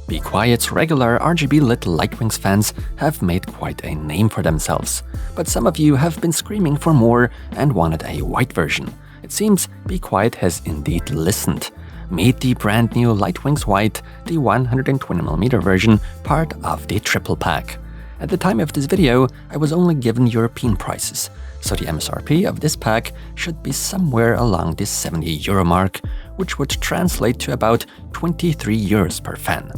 Be Quiet's regular RGB-lit Light Wings fans have made quite a name for themselves, but some of you have been screaming for more and wanted a white version. It seems Be Quiet has indeed listened, made the brand new Light Wings White, the 120mm version, part of the triple pack. At the time of this video, I was only given European prices, so the MSRP of this pack should be somewhere along the €70 mark, which would translate to about €23 per fan.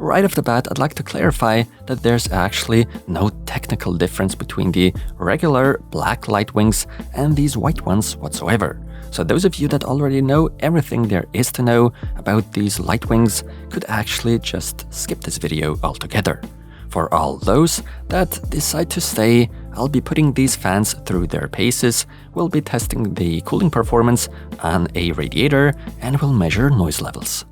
Right off the bat, I'd like to clarify that there's actually no technical difference between the regular black Light Wings and these white ones whatsoever. So those of you that already know everything there is to know about these Light Wings could actually just skip this video altogether. For all those that decide to stay, I'll be putting these fans through their paces, we'll be testing the cooling performance on a radiator, and we'll measure noise levels.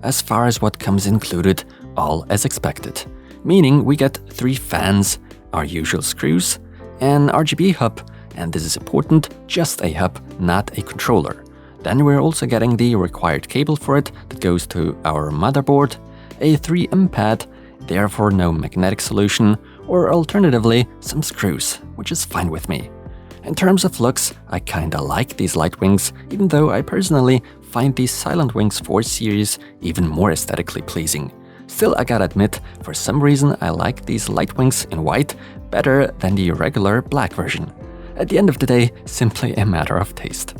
As far as what comes included, all as expected. Meaning we get 3 fans, our usual screws, an RGB hub, and this is important, just a hub, not a controller. Then we're also getting the required cable for it that goes to our motherboard, a 3M pad, therefore no magnetic solution, or alternatively some screws, which is fine with me. In terms of looks, I kinda like these Light Wings, even though I personally find the Silent Wings 4 series even more aesthetically pleasing. Still, I gotta admit, for some reason I like these Light Wings in white better than the regular black version. At the end of the day, simply a matter of taste.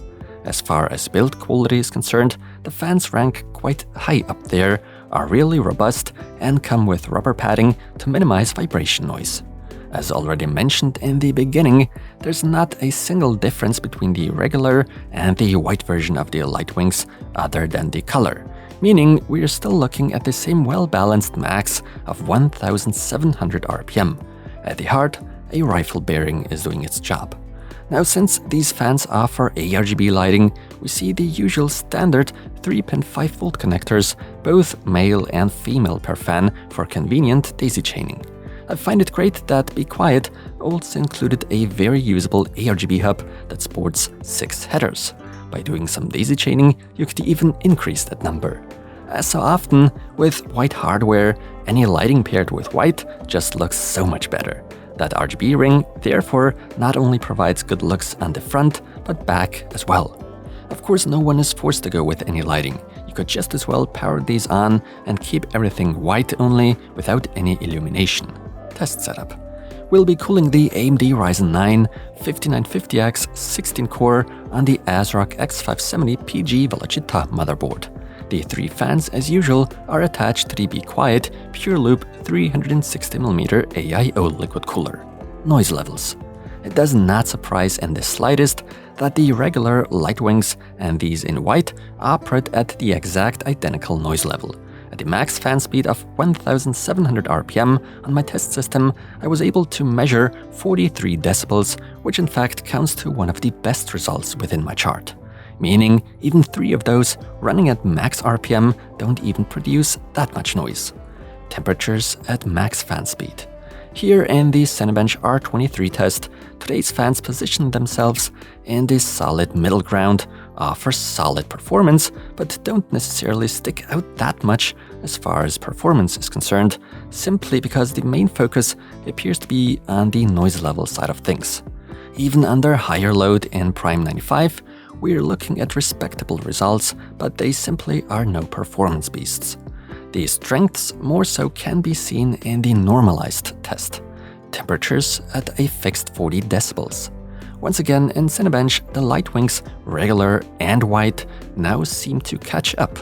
As far as build quality is concerned, the fans rank quite high up there, are really robust, and come with rubber padding to minimize vibration noise. As already mentioned in the beginning, there's not a single difference between the regular and the white version of the Light Wings other than the color, meaning we're still looking at the same well-balanced max of 1700 RPM. At the heart, a rifle bearing is doing its job. Now, since these fans offer ARGB lighting, we see the usual standard 3-pin 5V connectors, both male and female per fan, for convenient daisy chaining. I find it great that Be Quiet also included a very usable ARGB hub that sports 6 headers. By doing some daisy chaining, you could even increase that number. As so often, with white hardware, any lighting paired with white just looks so much better. That RGB ring, therefore, not only provides good looks on the front, but back as well. Of course, no one is forced to go with any lighting. You could just as well power these on and keep everything white only without any illumination. Test setup. We'll be cooling the AMD Ryzen 9 5950X 16-core on the ASRock X570 PG Velocita motherboard. The 3 fans, as usual, are attached to the Be Quiet Pure Loop 360mm AIO liquid cooler. Noise levels. It does not surprise in the slightest that the regular Light Wings and these in white operate at the exact identical noise level. At the max fan speed of 1700 RPM on my test system, I was able to measure 43 decibels, which in fact counts to one of the best results within my chart. Meaning, even 3 of those running at max RPM don't even produce that much noise. Temperatures at max fan speed. Here in the Cinebench R23 test, today's fans position themselves in the solid middle ground, offer solid performance, but don't necessarily stick out that much as far as performance is concerned, simply because the main focus appears to be on the noise level side of things. Even under higher load in Prime 95, we're looking at respectable results, but they simply are no performance beasts. The strengths more so can be seen in the normalized test. Temperatures at a fixed 40 decibels. Once again, in Cinebench, the Light Wings, regular and white, now seem to catch up.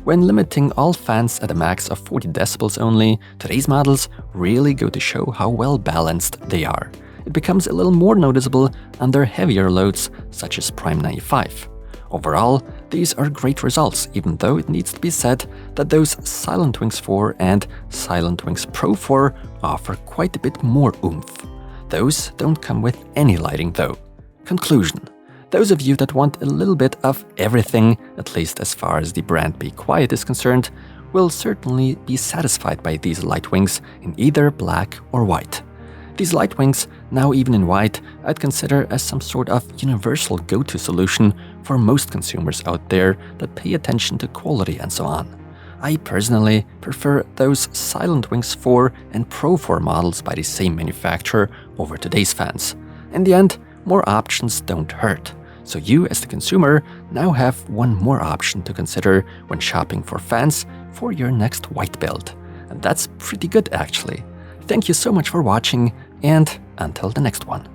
When limiting all fans at a max of 40 decibels only, today's models really go to show how well balanced they are. It becomes a little more noticeable under heavier loads, such as Prime 95. Overall, these are great results, even though it needs to be said that those Silent Wings 4 and Silent Wings Pro 4 offer quite a bit more oomph. Those don't come with any lighting though. Conclusion. Those of you that want a little bit of everything, at least as far as the brand Be Quiet is concerned, will certainly be satisfied by these Light Wings in either black or white. These Light Wings, now even in white, I'd consider as some sort of universal go-to solution for most consumers out there that pay attention to quality and so on. I personally prefer those Silent Wings 4 and Pro 4 models by the same manufacturer over today's fans. In the end, more options don't hurt. So you, as the consumer, now have one more option to consider when shopping for fans for your next white build. And that's pretty good, actually. Thank you so much for watching, and until the next one.